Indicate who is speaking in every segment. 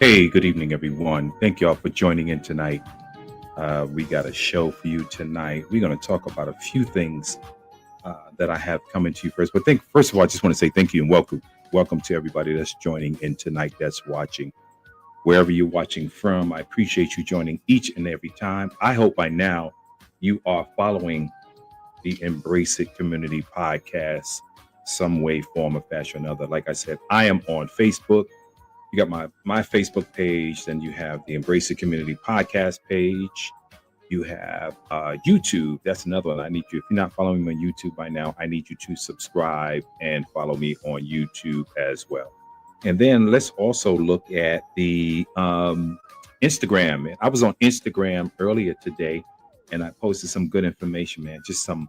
Speaker 1: Hey, good evening, everyone. Thank y'all for joining in tonight. We got a show for you tonight. We're going to talk about a few things that I have coming to you first. But first of all, I just want to say thank you and welcome. Welcome to everybody that's joining in tonight, that's watching. Wherever you're watching from, I appreciate you joining each and every time. I hope by now you are following the Embrace It Community podcast, some way, form, or fashion or another. Like I said, I am on Facebook. You got my Facebook page, then you have the Embrace It Community podcast page. You have YouTube. That's another one. I need you. If you're not following me on YouTube by now, I need you to subscribe and follow me on YouTube as well. And then let's also look at the Instagram. I was on Instagram earlier today, and I posted some good information, man. Just some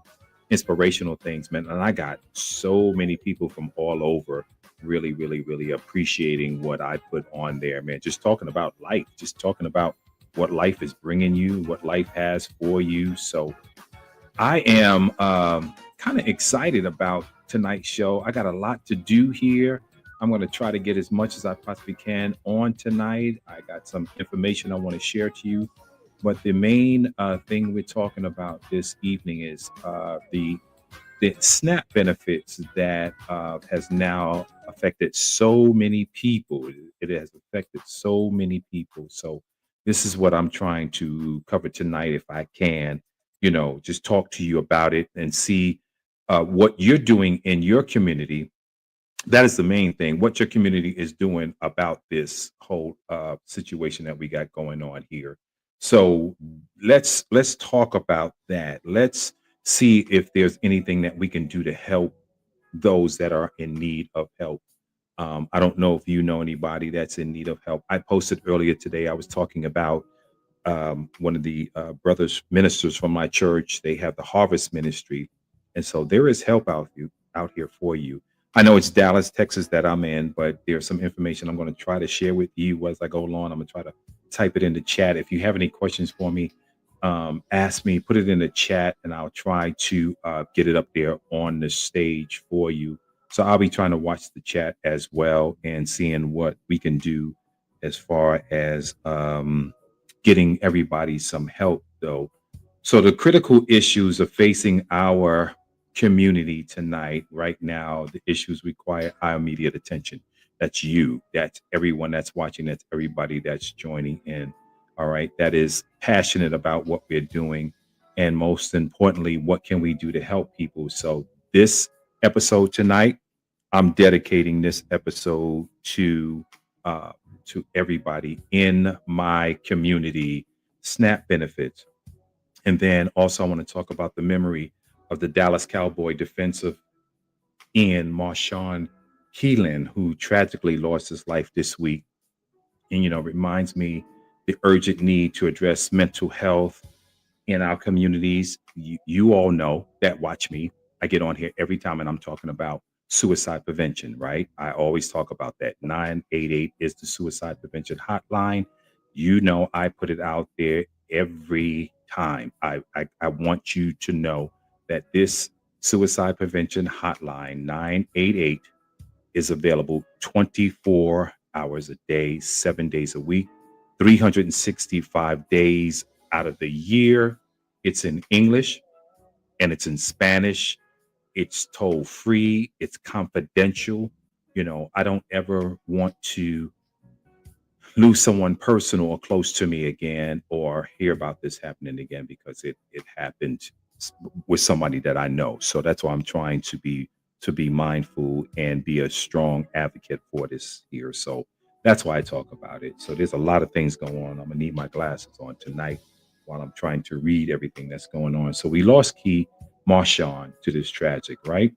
Speaker 1: inspirational things, man. And I got so many people from all over really, really, really appreciating what I put on there, man. Just talking about life, just talking about what life is bringing you, what life has for you. So I am kind of excited about tonight's show. I got a lot to do here. I'm going to try to get as much as I possibly can on tonight. I got some information I want to share to you. But the main thing we're talking about this evening is the SNAP benefits that has now affected so many people. It has affected so many people. So this is what I'm trying to cover tonight, if I can. Just talk to you about it and see what you're doing in your community. That is the main thing. What your community is doing about this whole situation that we got going on here. So let's talk about that. Let's see if there's anything that we can do to help those that are in need of help. I don't know if you know anybody that's in need of help. I posted earlier today. I was talking about one of the brothers ministers from my church. They have the Harvest Ministry, and so there is help out here for you. I know it's Dallas, Texas that I'm in, but there's some information I'm going to try to share with you as I go along. I'm going to try to type it in the chat. If you have any questions for me, ask me, put it in the chat, and I'll try to get it up there on the stage for you. So I'll be trying to watch the chat as well and seeing what we can do as far as getting everybody some help, though. So the critical issues are facing our community tonight, right now, the issues require our immediate attention. That's you. That's everyone that's watching. That's everybody that's joining in. All right. That is passionate about what we're doing. And most importantly, what can we do to help people? So this episode tonight, I'm dedicating this episode uh, to everybody in my community, SNAP benefits. And then also I want to talk about the memory of the Dallas Cowboy defensive end, Marshawn Keelan, who tragically lost his life this week. And, reminds me the urgent need to address mental health in our communities. You all know that watch me. I get on here every time and I'm talking about suicide prevention, right? I always talk about that. 988 is the suicide prevention hotline. I put it out there every time. I want you to know that this suicide prevention hotline, 988, is available 24 hours a day, 7 days a week, 365 days out of the year. It's in English and it's in Spanish. It's toll free. It's confidential. I don't ever want to lose someone personal or close to me again or hear about this happening again because it happened with somebody that I know. So that's why I'm trying to be mindful and be a strong advocate for this here. So that's why I talk about it. So there's a lot of things going on. I'm gonna need my glasses on tonight while I'm trying to read everything that's going on. So we lost Key Marshawn to this tragic, right?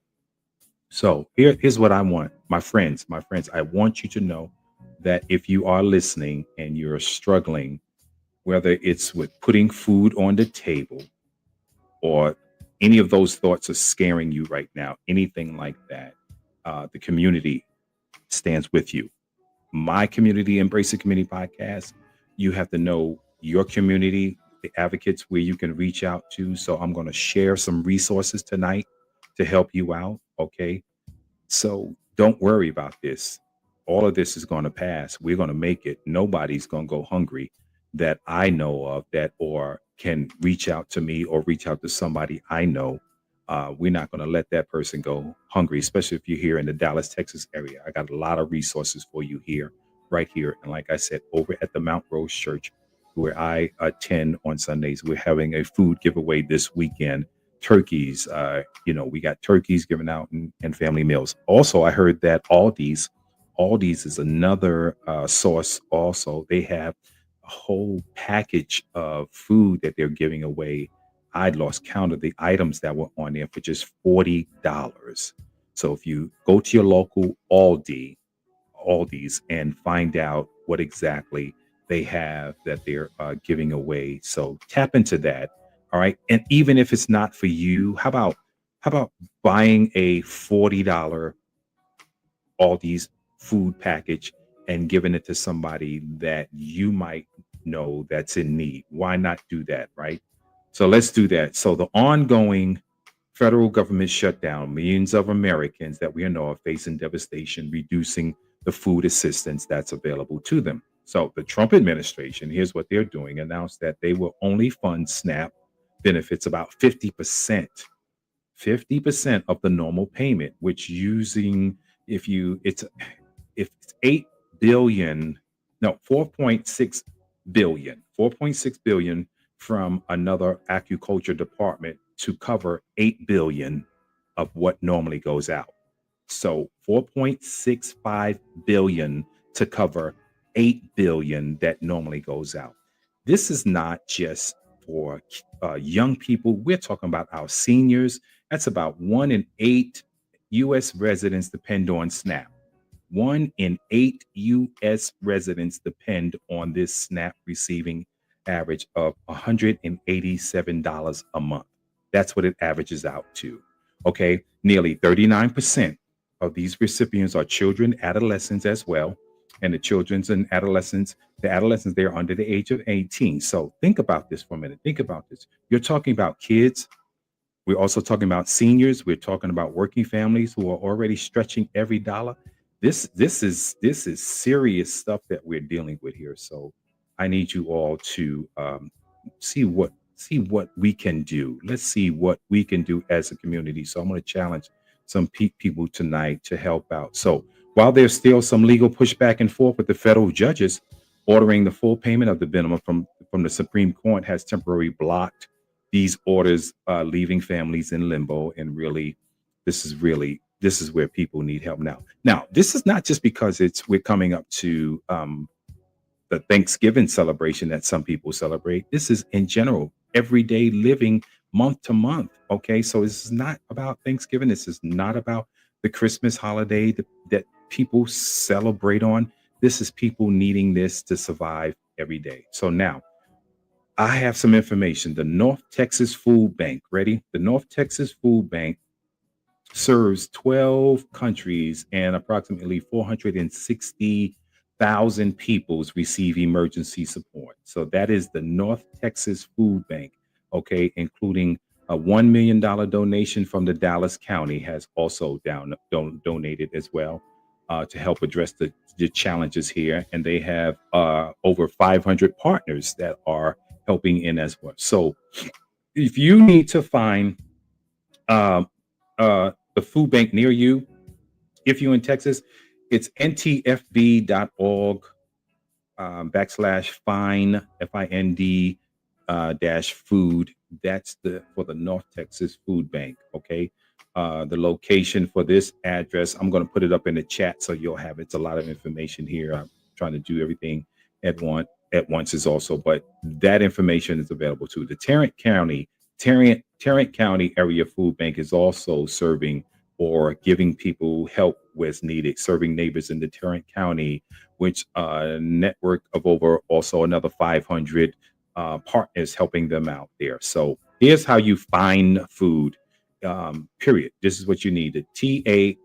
Speaker 1: So here's what I want, my friends. I want you to know that if you are listening and you're struggling, whether it's with putting food on the table or any of those thoughts are scaring you right now, anything like that, the community stands with you. My community, Embrace the Community podcast, you have to know your community, the advocates where you can reach out to. So I'm going to share some resources tonight to help you out. Okay. So don't worry about this. all of this is going to pass. We're going to make it. Nobody's going to go hungry that I know of, that or can reach out to me or reach out to somebody I know. We're not going to let that person go hungry, especially if you're here in the Dallas, Texas area. I got a lot of resources for you here, right here. And like I said, over at the Mount Rose Church, where I attend on Sundays, we're having a food giveaway this weekend. Turkeys, we got turkeys given out and family meals. Also, I heard that Aldi's is another source. Also, they have a whole package of food that they're giving away. I'd lost count of the items that were on there for just $40. So if you go to your local Aldi's and find out what exactly they have that they're giving away. So tap into that. All right. And even if it's not for you, how about buying a $40 Aldi's food package and giving it to somebody that you might know that's in need? Why not do that, right? So let's do that. So the ongoing federal government shutdown, millions of Americans that we know are facing devastation, reducing the food assistance that's available to them. So the Trump administration, here's what they're doing, announced that they will only fund SNAP benefits about 50% of the normal payment, which using if it's 8 billion, no, 4.6 billion from another agriculture department to cover 8 billion of what normally goes out. So 4.65 billion to cover 8 billion that normally goes out. This is not just for young people. We're talking about our seniors. That's about 1 in 8 U.S. residents depend on SNAP. 1 in 8 U.S. residents depend on this SNAP receiving average of $187 a month. That's what it averages out to. Okay. Nearly 39% of these recipients are children, adolescents as well. And the adolescents, they're under the age of 18. So think about this for a minute. Think about this. You're talking about kids. We're also talking about seniors. We're talking about working families who are already stretching every dollar. This is serious stuff that we're dealing with here. So I need you all to see what we can do. Let's see what we can do as a community. So I'm going to challenge some people tonight to help out. So while there's still some legal pushback and forth with the federal judges ordering the full payment of the minimum from the Supreme Court has temporarily blocked these orders, leaving families in limbo. And this is where people need help now. Now, this is not just because we're coming up to the Thanksgiving celebration that some people celebrate. This is in general, everyday living, month to month. Okay, so this is not about Thanksgiving. This is not about the Christmas holiday that people celebrate on. This is people needing this to survive every day. So now I have some information. The North Texas Food Bank, ready? The North Texas Food Bank serves 12 countries, and approximately 460,000 peoples receive emergency support. So that is the North Texas Food Bank, okay, including a $1 million donation from the Dallas County has also donated as well, to help address the challenges here. And they have over 500 partners that are helping in as well. So if you need to find um, the food bank near you, if you're in Texas, it's ntfb.org /find FIND dash food. That's for the North Texas Food Bank. Okay. The location for this address, I'm going to put it up in the chat so you'll have it. It's a lot of information here. I'm trying to do everything at once is also, but that information is available too. The Tarrant County Area Food Bank is also serving or giving people help where's needed, serving neighbors in the Tarrant County, which network of over also another 500 partners helping them out there. So here's how you find food. Period. This is what you need. The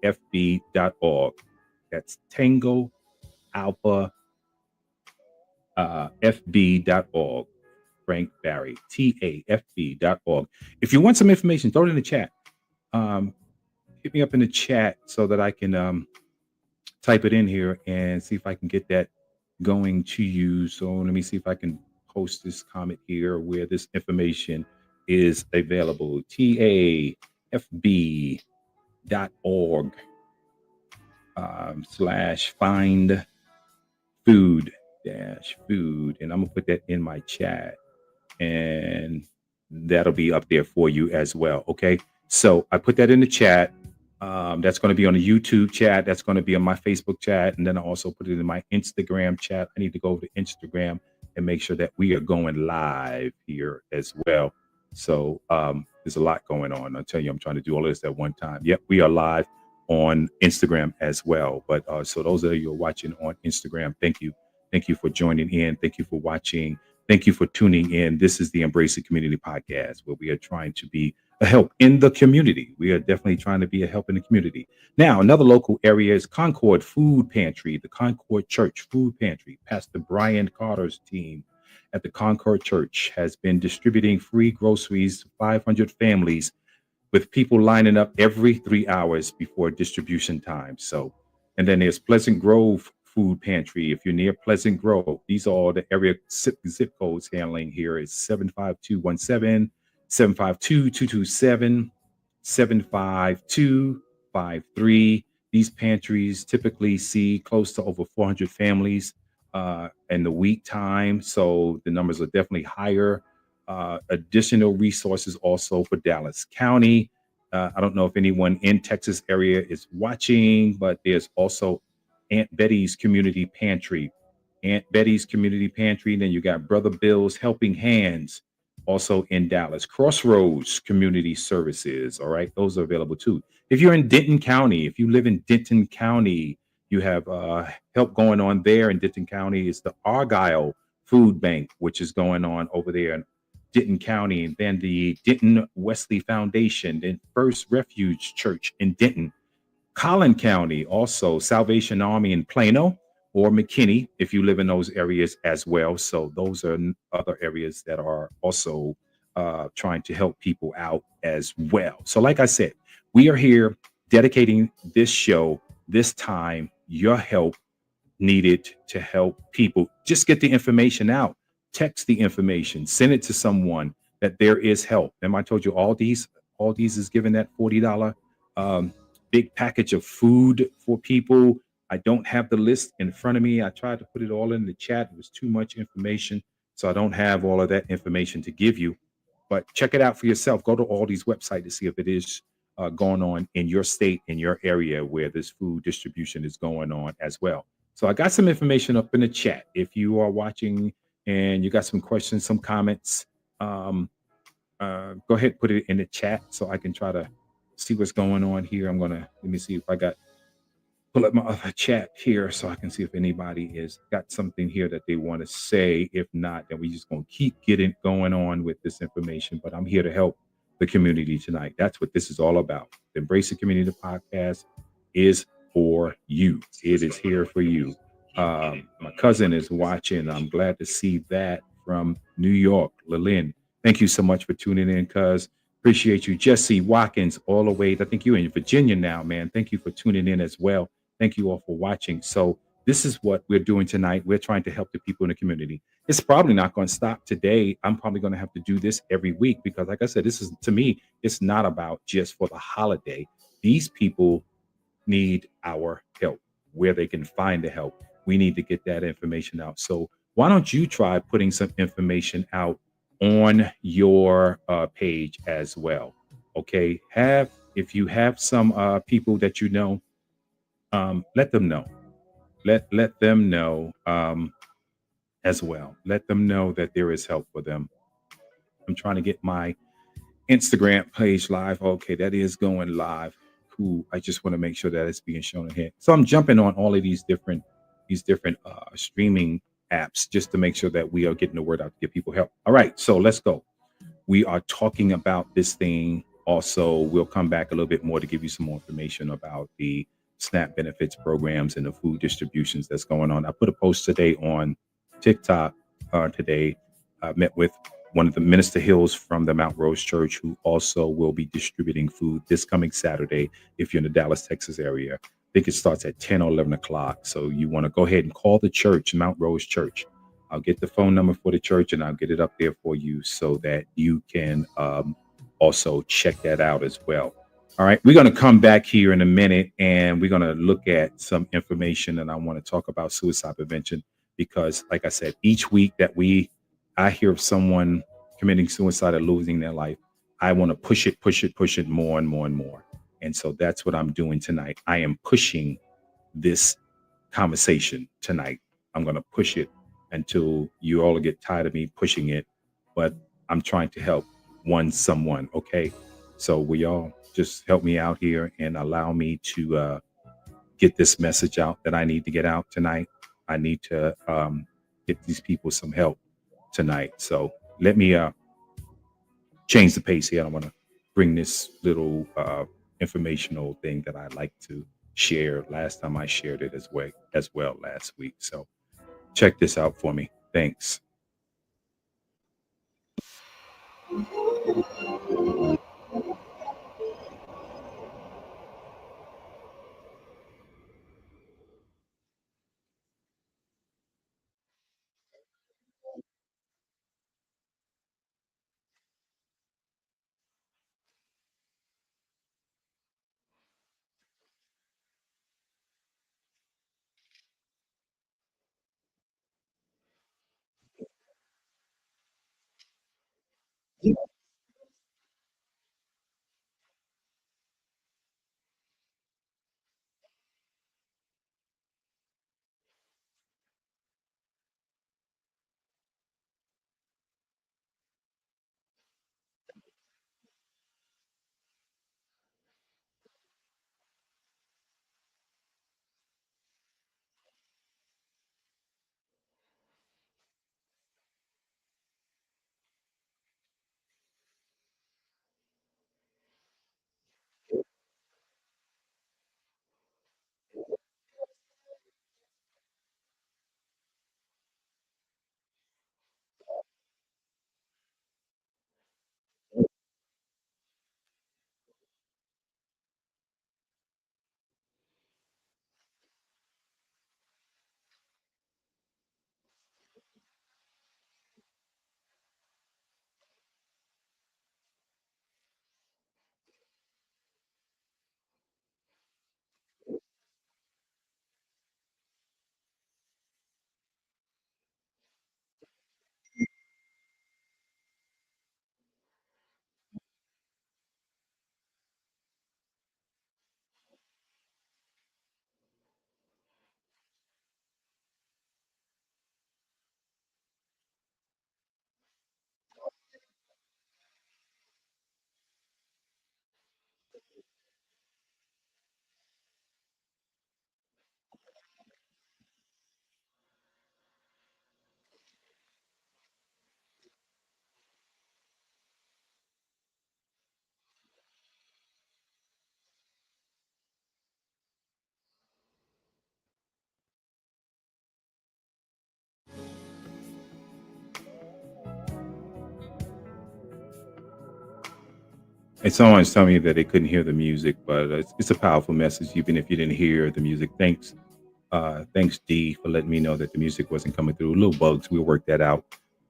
Speaker 1: TAFB.org. That's Tango Alpha FB.org. Frank Barry, TAFB.org. If you want some information, throw it in the chat. Hit me up in the chat so that I can type it in here and see if I can get that going to you. So let me see if I can post this comment here where this information is available. TAFB.org slash find food dash food. And I'm gonna put that in my chat and that'll be up there for you as well. Okay. So I put that in the chat. That's going to be on the YouTube chat. That's going to be on my Facebook chat. And then I also put it in my Instagram chat. I need to go to Instagram and make sure that we are going live here as well. So there's a lot going on. I'll tell you, I'm trying to do all of this at one time. Yep, we are live on Instagram as well. But so those of you who are watching on Instagram, thank you. Thank you for joining in. Thank you for watching. Thank you for tuning in. This is the Embrace the Community podcast, where we are trying to be a help in the community. We are definitely trying to be a help in the community. Now, another local area is Concord Food Pantry, the Concord Church Food Pantry. Pastor Brian Carter's team at the Concord Church has been distributing free groceries to 500 families, with people lining up every 3 hours before distribution time. So, and then there's Pleasant Grove Food Pantry. If you're near Pleasant Grove, these are all the area zip codes handling here is 75217, 752-227, 75253. These pantries typically see close to over 400 families in the week time. So the numbers are definitely higher. Additional resources also for Dallas County. I don't know if anyone in Texas area is watching, but there's also Aunt Betty's Community Pantry. Aunt Betty's Community Pantry. Then you got Brother Bill's Helping Hands, also in Dallas. Crossroads Community Services. All right, those are available too. If you're in Denton County, if you live in Denton County, you have help going on there in Denton County. It's the Argyle Food Bank, which is going on over there in Denton County, and then the Denton Wesley Foundation, then First Refuge Church in Denton. Collin County, also Salvation Army in Plano or McKinney, if you live in those areas as well. So those are other areas that are also trying to help people out as well. So like I said, we are here dedicating this show, this time, your help needed to help people. Just get the information out. Text the information, send it to someone that there is help. And I told you all these is given that $40 big package of food for people. I don't have the list in front of me. I tried to put it all in the chat. It was too much information. So I don't have all of that information to give you, but check it out for yourself. Go to all these websites to see if it is going on in your state, in your area where this food distribution is going on as well. So I got some information up in the chat. If you are watching and you got some questions, some comments, go ahead, put it in the chat so I can try to see what's going on here. Let me see if I pull up my other chat here so I can see if anybody has got something here that they want to say. If not, then we just going to keep going on with this information. But I'm here to help the community tonight. That's what this is all about. The Embrace the Community podcast is for you. It is here for you. My cousin is watching. I'm glad to see that from New York. Lalyn, thank you so much for tuning in, cuz. Appreciate you. Jesse Watkins, all the way. I think you're in Virginia now, man. Thank you for tuning in as well. Thank you all for watching. So this is what we're doing tonight. We're trying to help the people in the community. It's probably not going to stop today. I'm probably going to have to do this every week because, like I said, this is, to me, it's not about just for the holiday. These people need our help, where they can find the help. We need to get that information out. So why don't you try putting some information out on your page as well? Okay, if you have some people that you know, let them know. Let them know as well. Let them know that there is help for them. I'm trying to get my Instagram page live. Okay, that is going live. Cool. I just want to make sure that it's being shown in here. So I'm jumping on all of these different streaming apps just to make sure that we are getting the word out to get people help. All right, so let's go. We are talking about this thing. Also, we'll come back a little bit more to give you some more information about the SNAP benefits programs and the food distributions that's going on. I put a post today on TikTok today. I met with one of the Minister Hills from the Mount Rose Church, who also will be distributing food this coming Saturday if you're in the Dallas, Texas area. think it starts at 10 or 11 o'clock. So you want to go ahead and call the church, Mount Rose Church. I'll get the phone number for the church and I'll get it up there for you so that you can also check that out as well. All right, we're going to come back here in a minute and we're going to look at some information, and I want to talk about suicide prevention because, like I said, each week that I hear of someone committing suicide or losing their life, I want to push it more and more and more. And so that's what I'm doing tonight. I am pushing this conversation tonight. I'm going to push it until you all get tired of me pushing it, but I'm trying to help someone. Okay. So will y'all just help me out here and allow me to get this message out that I need to get out tonight? I need to get these people some help tonight. So let me change the pace here. I want to bring this little informational thing that I like to share. Last time I shared it as well last week. So check this out for me. Thanks. And someone's telling me that they couldn't hear the music, but it's a powerful message, even if you didn't hear the music. Thanks, D, for letting me know that the music wasn't coming through. Little bugs, we'll work that out.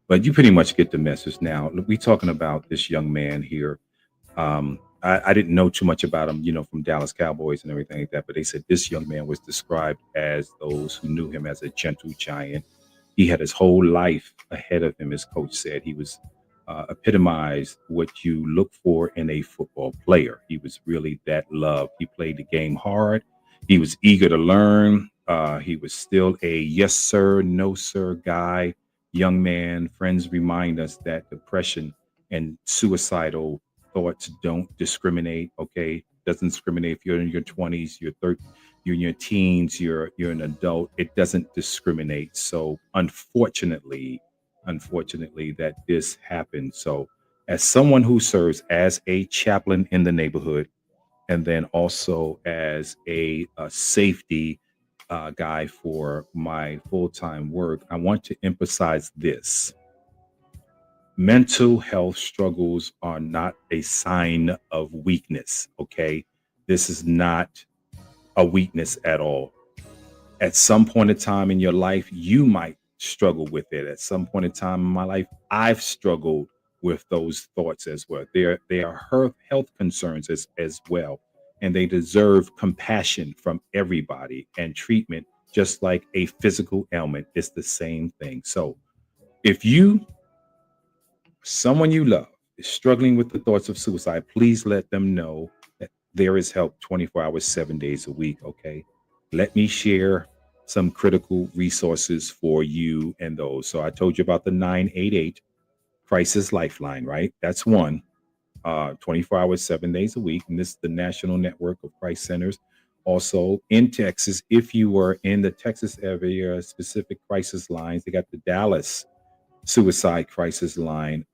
Speaker 1: But you pretty much get the message now. Look, we talking about this young man here. I didn't know too much about him, from Dallas Cowboys and everything like that. But they said this young man was described as those who knew him as a gentle giant. He had his whole life ahead of him, as coach said. He was epitomized what you look for in a football player. He was really that loved. He played the game hard. He was eager to learn. He was still a yes sir, no sir guy, young man. Friends remind us that depression and suicidal thoughts don't discriminate. Okay, doesn't discriminate if you're in your 20s, you're in your teens, you're an adult. It doesn't discriminate. So unfortunately, that this happened. So as someone who serves as a chaplain in the neighborhood, and then also as a safety guy for my full-time work, I want to emphasize this: mental health struggles are not a sign of weakness. Okay, this is not a weakness at all. At some point in time in your life, you might struggle with it. At some point in time in my life, I've struggled with those thoughts as well. They are health concerns as well, and they deserve compassion from everybody and treatment, just like a physical ailment. It's the same thing. So, if someone you love is struggling with the thoughts of suicide, please let them know that there is help 24 hours, 7 days a week. Okay. Let me share some critical resources for you and those. So I told you about the 988 Crisis Lifeline, right? That's one. 24 hours, 7 days a week. And this is the National Network of Crisis Centers. Also in Texas, if you were in the Texas area, specific crisis lines, they got the Dallas Suicide Crisis Line,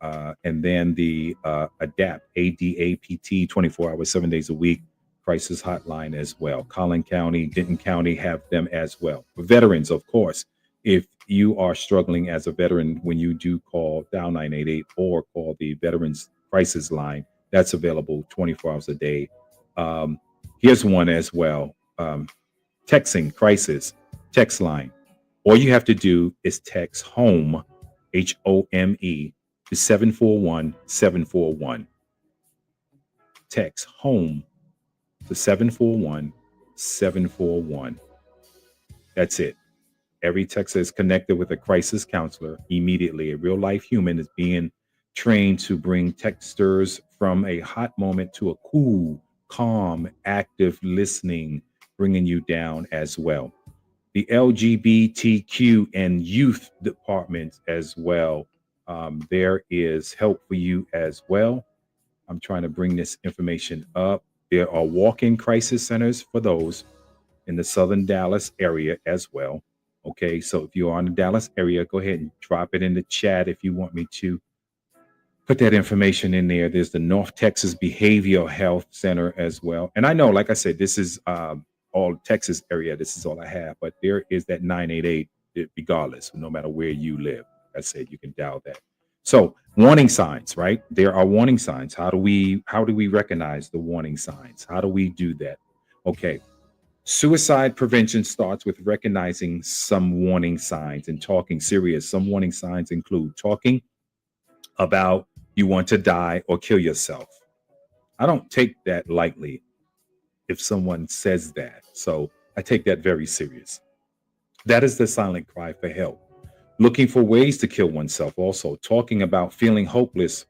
Speaker 1: and then the ADAPT, 24 hours, 7 days a week crisis hotline as well. Collin County, Denton County have them as well. For veterans, of course, if you are struggling as a veteran, when you do call down 988 or call the Veterans Crisis Line, that's available 24 hours a day. Here's one as well. Texting crisis text line. All you have to do is text HOME, HOME, to 741-741. Text HOME to 741-741. That's it. Every text is connected with a crisis counselor immediately. A real life human is being trained to bring texters from a hot moment to a cool, calm, active listening, bringing you down as well. The LGBTQ and youth departments as well. There is help for you as well. I'm trying to bring this information up. There are walk-in crisis centers for those in the southern Dallas area as well. Okay, so if you are in the Dallas area, go ahead and drop it in the chat if you want me to put that information in there. There's the North Texas Behavioral Health Center as well. And I know, like I said, this is all Texas area. This is all I have, but there is that 988 regardless, no matter where you live. Like I said, you can dial that. So warning signs, right? There are warning signs. How do we recognize the warning signs? How do we do that? Okay. Suicide prevention starts with recognizing some warning signs and talking serious. Some warning signs include talking about you want to die or kill yourself. I don't take that lightly if someone says that. So I take that very serious. That is the silent cry for help. Looking for ways to kill oneself. Also, talking about feeling hopeless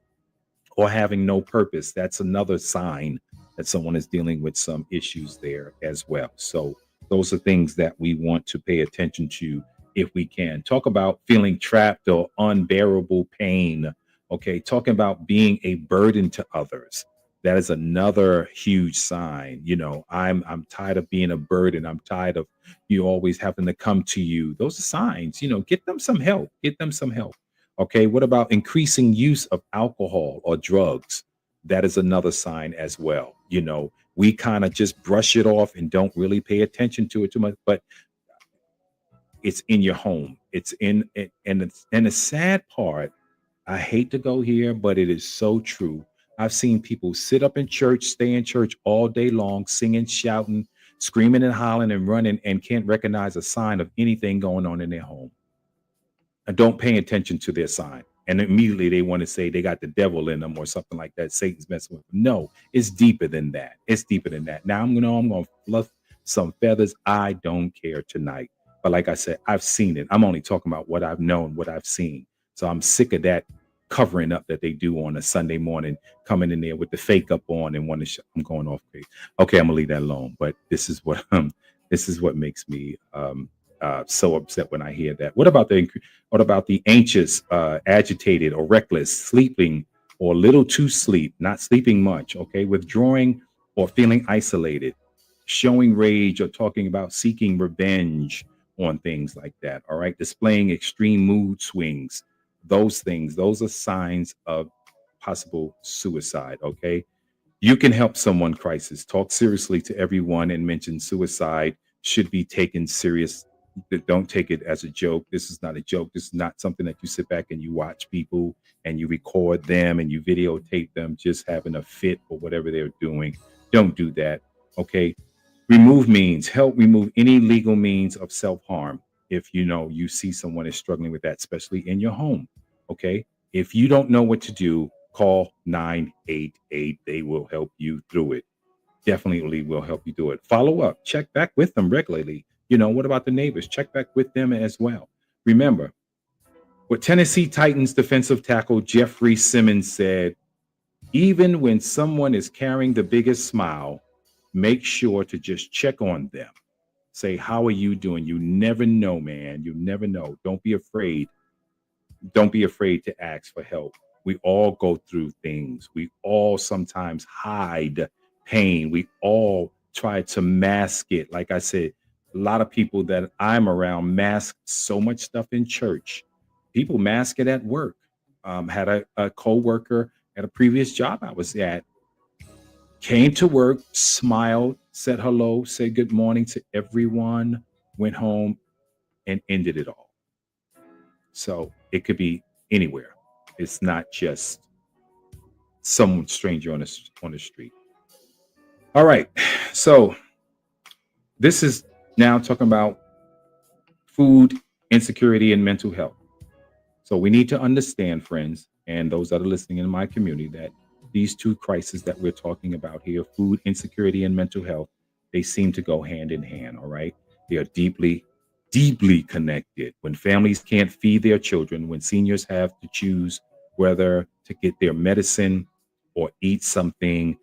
Speaker 1: or having no purpose. That's another sign that someone is dealing with some issues there as well. So those are things that we want to pay attention to if we can. Talk about feeling trapped or unbearable pain. Okay, talking about being a burden to others. That is another huge sign. I'm tired of being a burden. I'm tired of you always having to come to you. Those are signs. Get them some help. Get them some help. Okay, what about increasing use of alcohol or drugs? That is another sign as well. We kind of just brush it off and don't really pay attention to it too much, but it's in your home. It's in it, and the sad part, I hate to go here, but it is so true. I've seen people sit up in church, stay in church all day long, singing, shouting, screaming and hollering and running, and can't recognize a sign of anything going on in their home. And don't pay attention to their sign. And immediately they want to say they got the devil in them or something like that. Satan's messing with them. No, it's deeper than that. It's deeper than that. Now I'm gonna fluff some feathers. I don't care tonight. But like I said, I've seen it. I'm only talking about what I've known, what I've seen. So I'm sick of that covering up that they do on a Sunday morning, coming in there with the fake up on and want to. I'm going off crazy. Okay, I'm gonna leave that alone. But this is what makes me so upset when I hear that. What about the anxious, agitated, or reckless, sleeping or little to sleep, not sleeping much? Okay, withdrawing or feeling isolated, showing rage or talking about seeking revenge on things like that. All right, displaying extreme mood swings. Those are signs of possible suicide. Okay, you can help someone crisis. Talk seriously to everyone and mention suicide should be taken serious. Don't take it as a joke. This is not a joke. This is not something that you sit back and you watch people and you record them and you videotape them just having a fit or whatever they're doing. Don't do that. Okay. Remove means help remove any legal means of self-harm. If you know you see someone is struggling with that, especially in your home. Okay. If you don't know what to do, call 988. They will help you through it. Definitely will help you do it. Follow up, check back with them regularly. What about the neighbors? Check back with them as well. Remember, what Tennessee Titans defensive tackle Jeffrey Simmons said, even when someone is carrying the biggest smile, make sure to just check on them. Say, how are you doing? You never know, man. You never know. Don't be afraid. Don't be afraid to ask for help. We all go through things. We all sometimes hide pain. We all try to mask it. Like I said, a lot of people that I'm around mask so much stuff in church. People mask it at work. Had a co-worker at a previous job I was at, came to work, smiled, said hello, said good morning to everyone, went home and ended it all. So it could be anywhere. It's not just some stranger on the street. All right. So this is now talking about food insecurity and mental health. So we need to understand, friends, and those that are listening in my community, that these two crises that we're talking about here, food insecurity and mental health, they seem to go hand in hand. All right. They are deeply, deeply connected. When families can't feed their children, when seniors have to choose whether to get their medicine or eat something,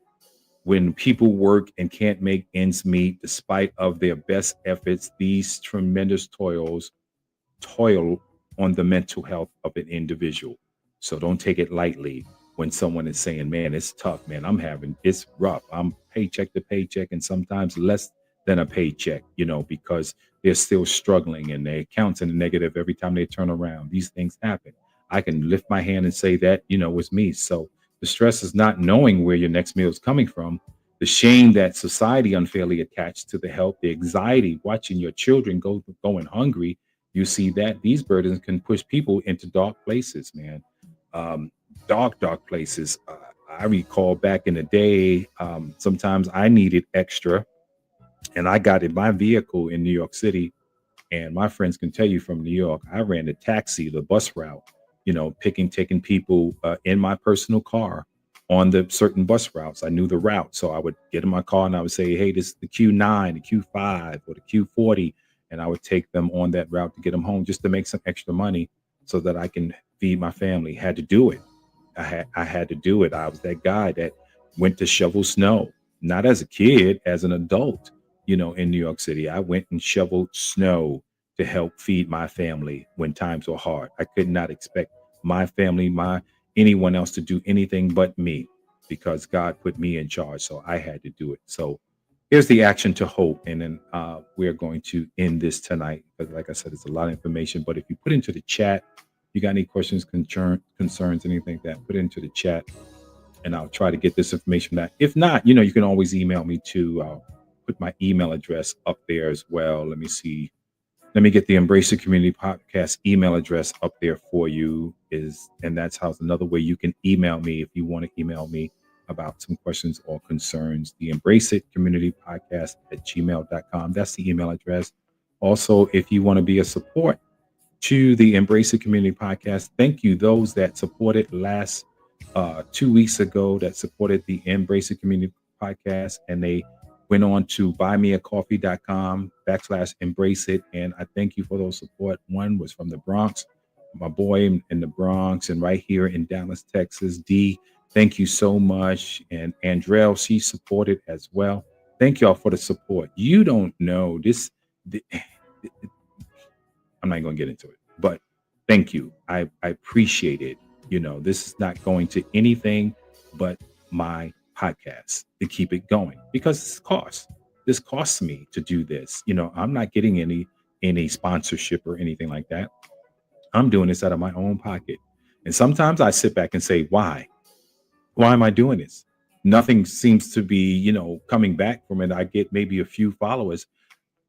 Speaker 1: when people work and can't make ends meet despite of their best efforts, these tremendous toil on the mental health of an individual. So don't take it lightly when someone is saying, man, it's tough, man. It's rough. I'm paycheck to paycheck and sometimes less than a paycheck, because they're still struggling and their accounts in the negative every time they turn around. These things happen. I can lift my hand and say that, was me. So the stress is not knowing where your next meal is coming from. The shame that society unfairly attached to the health, the anxiety watching your children going hungry, you see that these burdens can push people into dark places, man. Um, dark places. I recall back in the day, sometimes I needed extra, and I got in my vehicle in New York City. And my friends can tell you from New York, I ran the taxi, the bus route, taking people in my personal car on the certain bus routes. I knew the route. So I would get in my car and I would say, hey, this is the Q9, the Q5, or the Q40. And I would take them on that route to get them home just to make some extra money so that I can feed my family. Had to do it. I had to do it. I was that guy that went to shovel snow, not as a kid, as an adult, in New York City. I went and shoveled snow to help feed my family when times were hard. I could not expect my family, anyone else to do anything but me because God put me in charge. So I had to do it. So here's the action to hope. And then we're going to end this tonight. But like I said, it's a lot of information. But if you put into the chat, you got any questions, concerns, anything like that, put it into the chat and I'll try to get this information back. If not, you can always email me too. I'll put my email address up there as well. Let me see. Let me get the Embrace the Community podcast email address up there for you. And that's how another way you can email me if you want to email me about some questions or concerns. The Embrace It Community Podcast at gmail.com. That's the email address. Also, if you want to be a support to the Embrace It Community Podcast, thank you those that supported last 2 weeks ago, that supported the Embrace It Community Podcast, and they went on to buymeacoffee.com/embrace it. And I thank you for those support. One was from the Bronx, my boy in the Bronx, and right here in Dallas, Texas. D, thank you so much. And Andrell, she supported as well. Thank y'all for the support. You don't know this. I'm not going to get into it, but thank you. I appreciate it. This is not going to anything but my podcast to keep it going because this costs me to do this. I'm not getting any sponsorship or anything like that. I'm doing this out of my own pocket. And sometimes I sit back and say, why am I doing this? Nothing seems to be, coming back from it. I get maybe a few followers,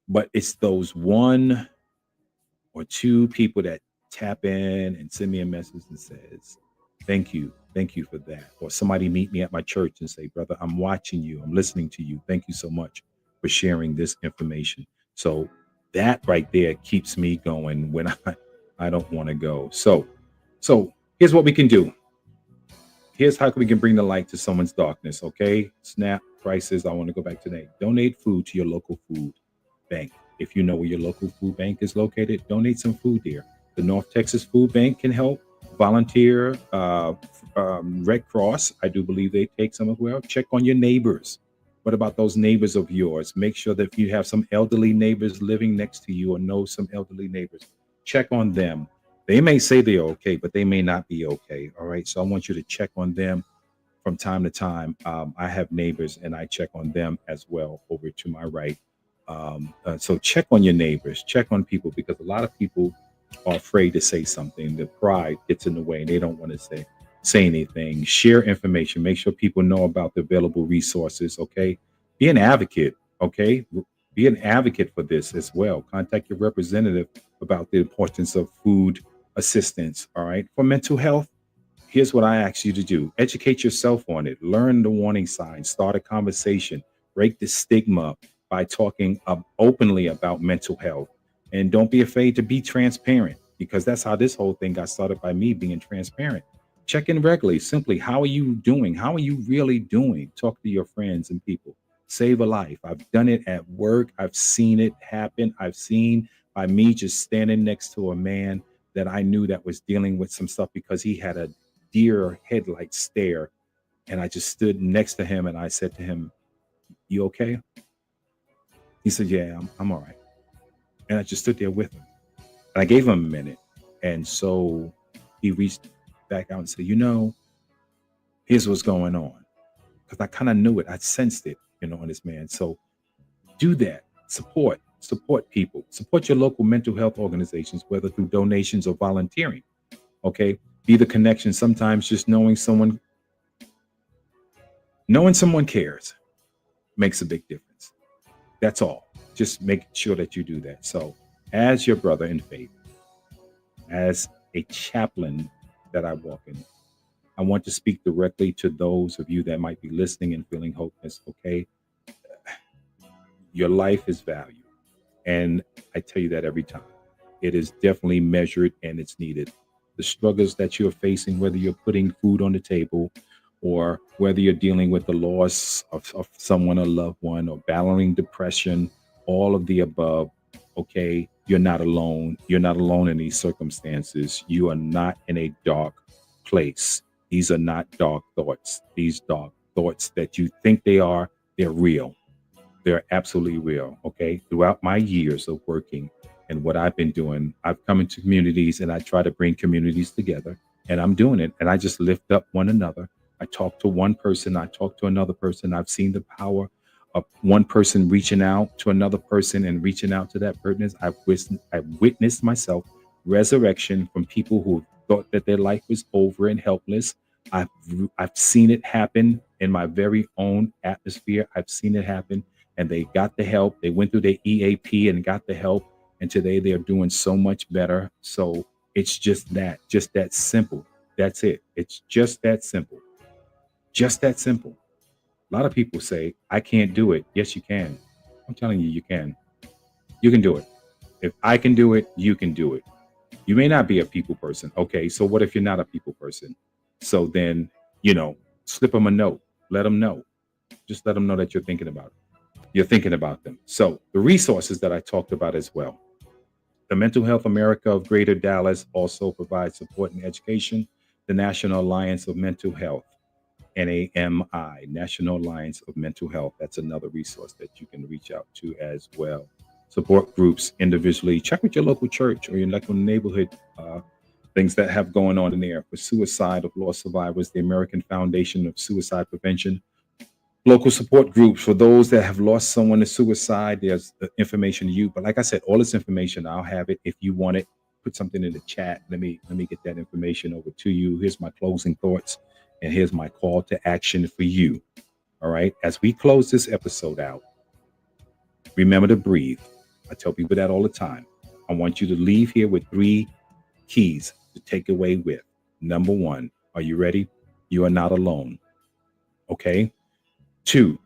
Speaker 1: but it's those one or two people that tap in and send me a message and says, thank you for that. Or somebody meet me at my church and say, brother, I'm watching you, I'm listening to you, thank you so much for sharing this information. So that right there keeps me going when I don't want to go. So here's what we can do. Here's how we can bring the light to someone's darkness. Okay. SNAP prices. I want to go back to that. Donate food to your local food bank. If you know where your local food bank is located, donate some food there. The North Texas Food Bank can help. Volunteer, Red Cross, I do believe they take some as well. Check on your neighbors. What about those neighbors of yours? Make sure that if you have some elderly neighbors living next to you or know some elderly neighbors, check on them. They may say they're okay, but they may not be okay. All right. So I want you to check on them from time to time. I have neighbors and I check on them as well over to my right. So check on your neighbors, check on people, because a lot of people are afraid to say something. The pride gets in the way and they don't want to say anything. Share information. Make sure people know about the available resources. Okay. Be an advocate. Okay. Be an advocate for this as well. Contact your representative about the importance of food assistance. All right. For mental health, here's what I ask you to do. Educate yourself on it. Learn the warning signs. Start a conversation. Break the stigma by talking openly about mental health. And don't be afraid to be transparent, because that's how this whole thing got started, by me being transparent. Check in regularly. Simply, how are you doing? How are you really doing? Talk to your friends and people. Save a life. I've done it at work. I've seen it happen. I've seen by me just standing next to a man that I knew that was dealing with some stuff because he had a deer headlight stare. And I just stood next to him and I said to him, "You okay?" He said, "Yeah, I'm all right." And I just stood there with him. And I gave him a minute. And so he reached back out and said, "Here's what's going on." Because I kind of knew it. I sensed it, on this man. So do that. Support people. Support your local mental health organizations, whether through donations or volunteering. Okay. Be the connection. Sometimes just knowing someone cares makes a big difference. That's all. Just make sure that you do that. So, as your brother in faith, as a chaplain that I walk in, I want to speak directly to those of you that might be listening and feeling hopeless. Okay. Your life is valued. And I tell you that every time. It is definitely measured and it's needed. The struggles that you're facing, whether you're putting food on the table or whether you're dealing with the loss of someone, a loved one, or battling depression, all of the above, okay, you're not alone. You're not alone in these circumstances. You are not in a dark place. These are not dark thoughts. These dark thoughts that you think they are, they're real. They're absolutely real. Okay. Throughout my years of working and what I've been doing, I've come into communities and I try to bring communities together, and I'm doing it. And I just lift up one another. I talk to one person. I talk to another person. I've seen the power of one person reaching out to another person and reaching out to that person. I've witnessed myself resurrection from people who thought that their life was over and helpless. I've I've seen it happen in my very own atmosphere. I've seen it happen, and they got the help. They went through their EAP and got the help, and today they're doing so much better. So it's just that simple. That's it. It's just that simple. Just that simple. A lot of people say, "I can't do it." Yes, you can. I'm telling you, you can. You can do it. If I can do it, you can do it. You may not be a people person. Okay, so what if you're not a people person? So then, slip them a note. Let them know. Just let them know that you're thinking about it. You're thinking about them. So the resources that I talked about as well. The Mental Health America of Greater Dallas also provides support and education. The National Alliance of Mental Health, NAMI, National Alliance of Mental Health. That's another resource that you can reach out to as well. Support groups individually. Check with your local church or your local neighborhood, things that have going on in there. For suicide of lost survivors, the American Foundation of Suicide Prevention. Local support groups for those that have lost someone to suicide. There's the information to you. But like I said, all this information, I'll have it. If you want it, put something in the chat. Let me get that information over to you. Here's my closing thoughts, and here's my call to action for you. All right. As we close this episode out, remember to breathe. I tell people that all the time. I want you to leave here with 3 keys to take away with. Number 1, are you ready? You are not alone. Okay. 2,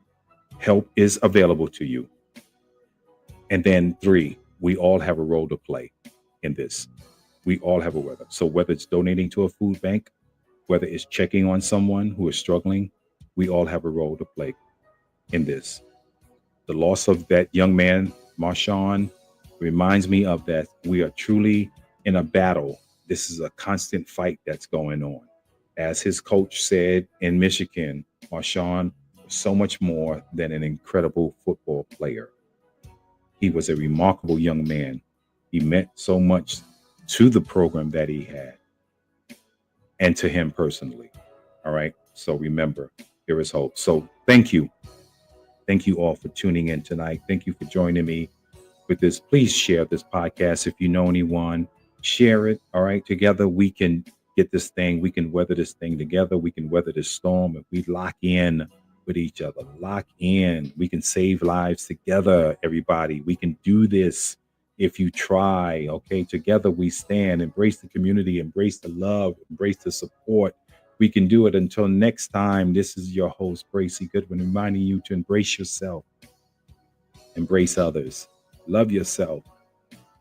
Speaker 1: help is available to you. And then three, we all have a role to play in this. We all have a weather. So whether it's donating to a food bank, whether it's checking on someone who is struggling, we all have a role to play in this. The loss of that young man, Marshawn, reminds me of that. We are truly in a battle. This is a constant fight that's going on. As his coach said in Michigan, Marshawn was so much more than an incredible football player. He was a remarkable young man. He meant so much to the program that he had and to him personally. All right. So remember, there is hope. So thank you. Thank you all for tuning in tonight. Thank you for joining me with this. Please share this podcast if you know anyone. Share it. All right. Together we can get this thing. We can weather this thing together. We can weather this storm if we lock in with each other. Lock in. We can save lives together, everybody. We can do this if you try. Okay. Together we stand. Embrace the community, embrace the love, embrace the support. We can do it. Until next time, this is your host, Bracy Goodwin, reminding you to embrace yourself, embrace others, love yourself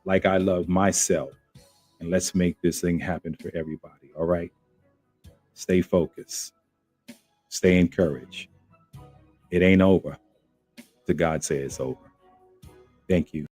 Speaker 1: like I love myself. And let's make this thing happen for everybody. All right. Stay focused, stay encouraged. It ain't over till God says it's over. Thank you.